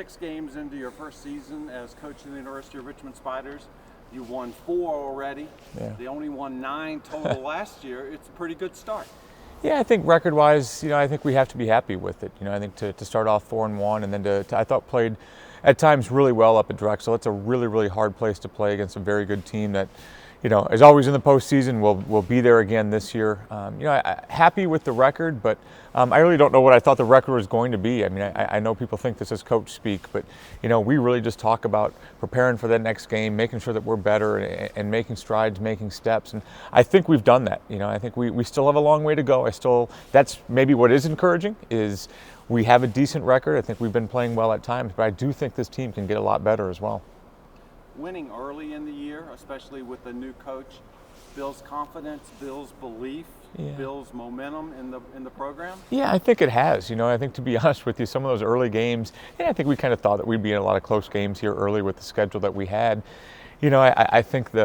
6 games into your first season as coach of the University of Richmond Spiders. You won 4 already. Yeah. They only won 9 total last year. It's a pretty good start. Yeah, I think record-wise, I think we have to be happy with it. I think to start off 4-1 and then to I thought played at times really well up at Drexel. It's a really, really hard place to play against a very good team that, is always in the postseason. We'll be there again this year. Happy with the record, but I really don't know what I thought the record was going to be. I mean, I know people think this is coach speak, but we really just talk about preparing for that next game, making sure that we're better and making strides, making steps. And I think we've done that. I think we still have a long way to go. That's maybe what is encouraging is we have a decent record. I think we've been playing well at times, but I do think this team can get a lot better as well. Winning early in the year, especially with the new coach, builds confidence, builds belief, builds momentum in the program? Yeah, I think it has. I think, to be honest with you, some of those early games, I think we kind of thought that we'd be in a lot of close games here early with the schedule that we had. I think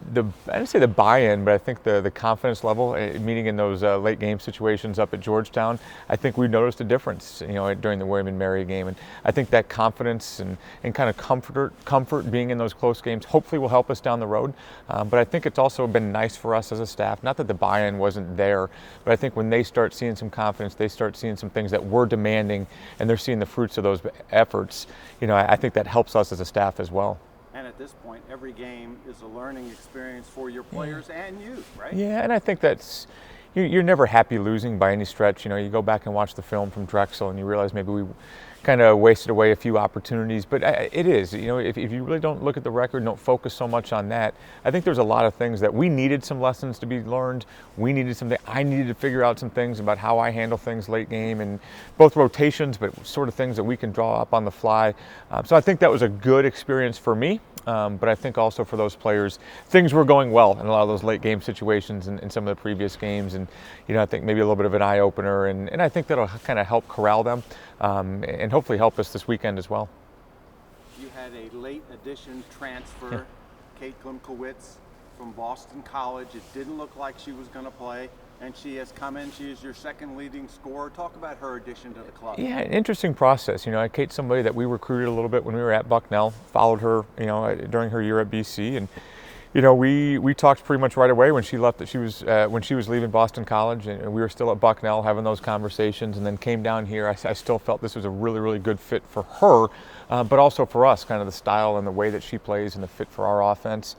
I didn't say the buy-in, but I think the confidence level, meaning in those late game situations up at Georgetown, I think we noticed a difference, during the William and Mary game. And I think that confidence and kind of comfort being in those close games hopefully will help us down the road. But I think it's also been nice for us as a staff, not that the buy-in wasn't there, but I think when they start seeing some confidence, they start seeing some things that we're demanding, and they're seeing the fruits of those efforts, I think that helps us as a staff as well. And at this point, every game is a learning experience for your players and you, right? Yeah, and I think you're never happy losing by any stretch. You go back and watch the film from Drexel and you realize maybe we kind of wasted away a few opportunities, but it is, if you really don't look at the record, don't focus so much on that, I think there's a lot of things that we needed some lessons to be learned. I needed to figure out some things about how I handle things late game and both rotations, but sort of things that we can draw up on the fly. So I think that was a good experience for me. But I think also for those players, things were going well in a lot of those late game situations in some of the previous games. And, I think maybe a little bit of an eye opener. And I think that'll kind of help corral them and hopefully help us this weekend as well. You had a late addition transfer, Kate Klimkowitz from Boston College. It didn't look like she was going to play. And she has come in. She is your second leading scorer. Talk about her addition to the club. Yeah, an interesting process. Kate's somebody that we recruited a little bit when we were at Bucknell, followed her, during her year at BC. And, we talked pretty much right away when she left that she was, when she was leaving Boston College, and we were still at Bucknell having those conversations, and then came down here. I still felt this was a really, really good fit for her, but also for us, kind of the style and the way that she plays and the fit for our offense.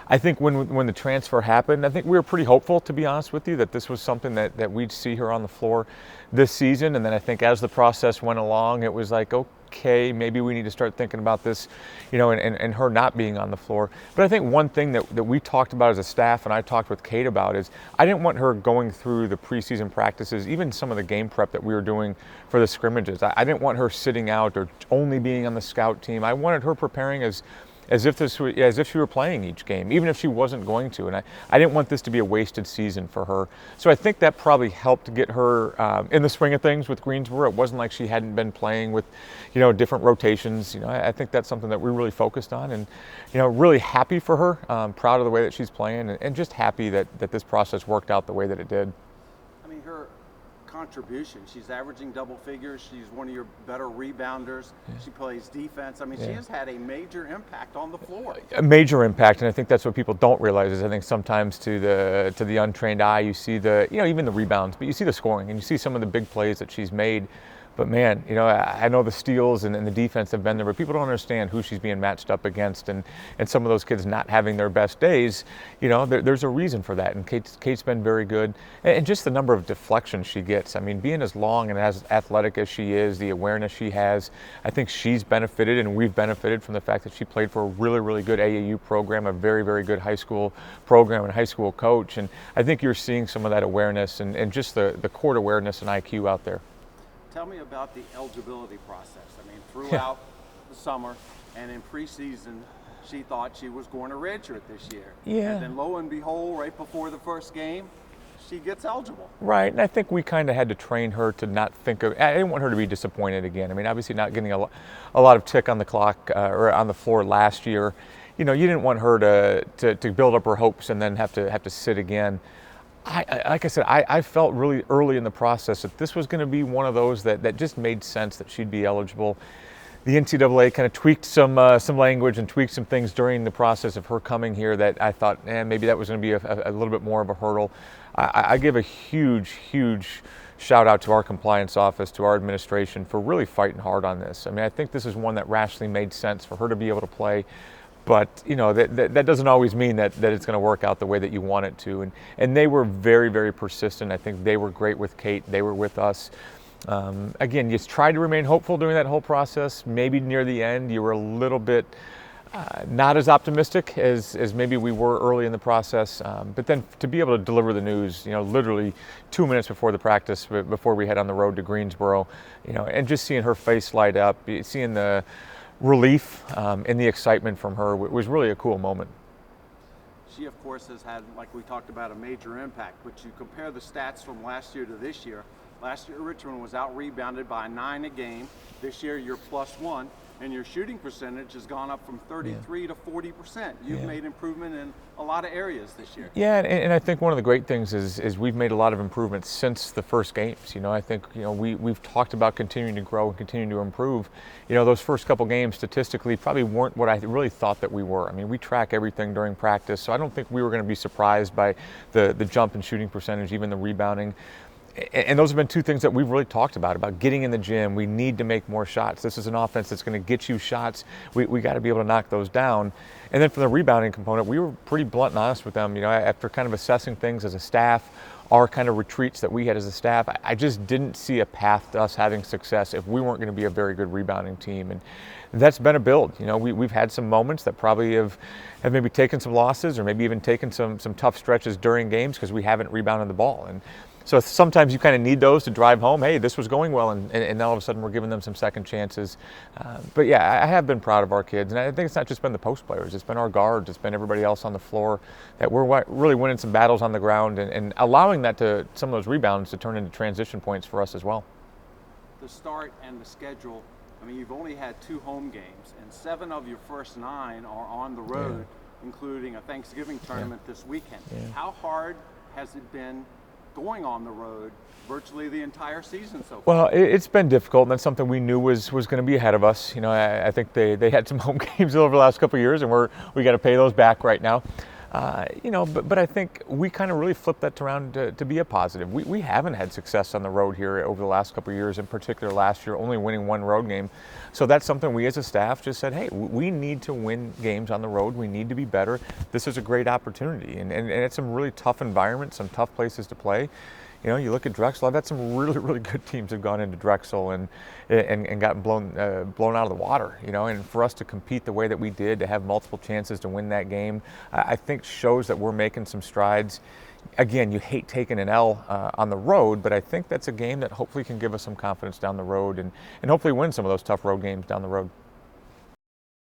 I think when the transfer happened, I think we were pretty hopeful, to be honest with you, that this was something that we'd see her on the floor this season. And then I think as the process went along, it was like, okay, maybe we need to start thinking about this, and her not being on the floor. But I think one thing that we talked about as a staff, and I talked with Kate about, is I didn't want her going through the preseason practices, even some of the game prep that we were doing for the scrimmages. I didn't want her sitting out or only being on the scout team. I wanted her preparing as if she were playing each game, even if she wasn't going to. And I didn't want this to be a wasted season for her. So I think that probably helped get her in the swing of things with Greensboro. It wasn't like she hadn't been playing with, different rotations. I think that's something that we really focused on, and, really happy for her, proud of the way that she's playing, and just happy that this process worked out the way that it did. I mean, her contribution, she's averaging double figures. She's one of your better rebounders. She plays defense. I mean, she has had a major impact on the floor. A major impact, and I think that's what people don't realize is I think sometimes to the untrained eye, you see even the rebounds, but you see the scoring and you see some of the big plays that she's made. But man, I know the steals and the defense have been there, but people don't understand who she's being matched up against, and some of those kids not having their best days. There's a reason for that, and Kate's been very good, and just the number of deflections she gets. I mean, being as long and as athletic as she is, the awareness she has, I think she's benefited, and we've benefited from the fact that she played for a really, really good AAU program, a very, very good high school program and high school coach, and I think you're seeing some of that awareness and just the court awareness and IQ out there. Tell me about the eligibility process. I mean, throughout the summer and in preseason, she thought she was going to redshirt this year. Yeah. And then lo and behold, right before the first game, she gets eligible. Right, and I think we kind of had to train her to not think of, I didn't want her to be disappointed again. I mean, obviously not getting a lot of tick on the clock or on the floor last year. You didn't want her to build up her hopes and then have to sit again. Like I said, I felt really early in the process that this was going to be one of those that just made sense that she'd be eligible. the NCAA kind of tweaked some language and tweaked some things during the process of her coming here that I thought, maybe that was going to be a little bit more of a hurdle. I give a huge shout out to our compliance office, to our administration for really fighting hard on this. I mean, I think this is one that rationally made sense for her to be able to play. But that doesn't always mean that it's going to work out the way that you want it to. And they were very persistent. I think they were great with Kate. They were with us. Again, you tried to remain hopeful during that whole process. Maybe near the end, you were a little bit not as optimistic as maybe we were early in the process. But then to be able to deliver the news, literally 2 minutes before the practice, before we head on the road to Greensboro, and just seeing her face light up, seeing the relief and the excitement from her was really a cool moment. She, of course, has had, like we talked about, a major impact. But you compare the stats from last year to this year. Last year, Richmond was out-rebounded by 9 a game. This year, you're +1, and your shooting percentage has gone up from 33 to 40%. You've made improvement in a lot of areas this year. Yeah, and I think one of the great things is we've made a lot of improvements since the first games. I think we've talked about continuing to grow and continuing to improve. Those first couple games statistically probably weren't what I really thought that we were. I mean, we track everything during practice, so I don't think we were going to be surprised by the jump in shooting percentage, even the rebounding. And those have been two things that we've really talked about getting in the gym. We need to make more shots. This is an offense that's going to get you shots. We got to be able to knock those down. And then for the rebounding component, we were pretty blunt and honest with them. After kind of assessing things as a staff, our kind of retreats that we had as a staff, I just didn't see a path to us having success if we weren't going to be a very good rebounding team. And that's been a build. We've had some moments that probably have maybe taken some losses or maybe even taken some tough stretches during games because we haven't rebounded the ball. And so sometimes you kind of need those to drive home, hey, this was going well, and now all of a sudden we're giving them some second chances. But yeah, I have been proud of our kids, and I think it's not just been the post players, it's been our guards, it's been everybody else on the floor, that we're really winning some battles on the ground and allowing that to some of those rebounds to turn into transition points for us as well. The start and the schedule, I mean, you've only had 2 home games, and 7 of your first 9 are on the road, including a Thanksgiving tournament this weekend. How hard has it been going on the road virtually the entire season so far? Well, it's been difficult, and that's something we knew was going to be ahead of us. I think they had some home games over the last couple of years, and we got to pay those back right now. But I think we kind of really flipped that around to be a positive. We haven't had success on the road here over the last couple of years, in particular last year, only winning 1 road game. So that's something we as a staff just said, hey, we need to win games on the road. We need to be better. This is a great opportunity. And it's some really tough environments, some tough places to play. You look at Drexel. I've had some really good teams have gone into Drexel and gotten blown out of the water. And for us to compete the way that we did, to have multiple chances to win that game, I think shows that we're making some strides. Again, you hate taking an L on the road, but I think that's a game that hopefully can give us some confidence down the road and hopefully win some of those tough road games down the road.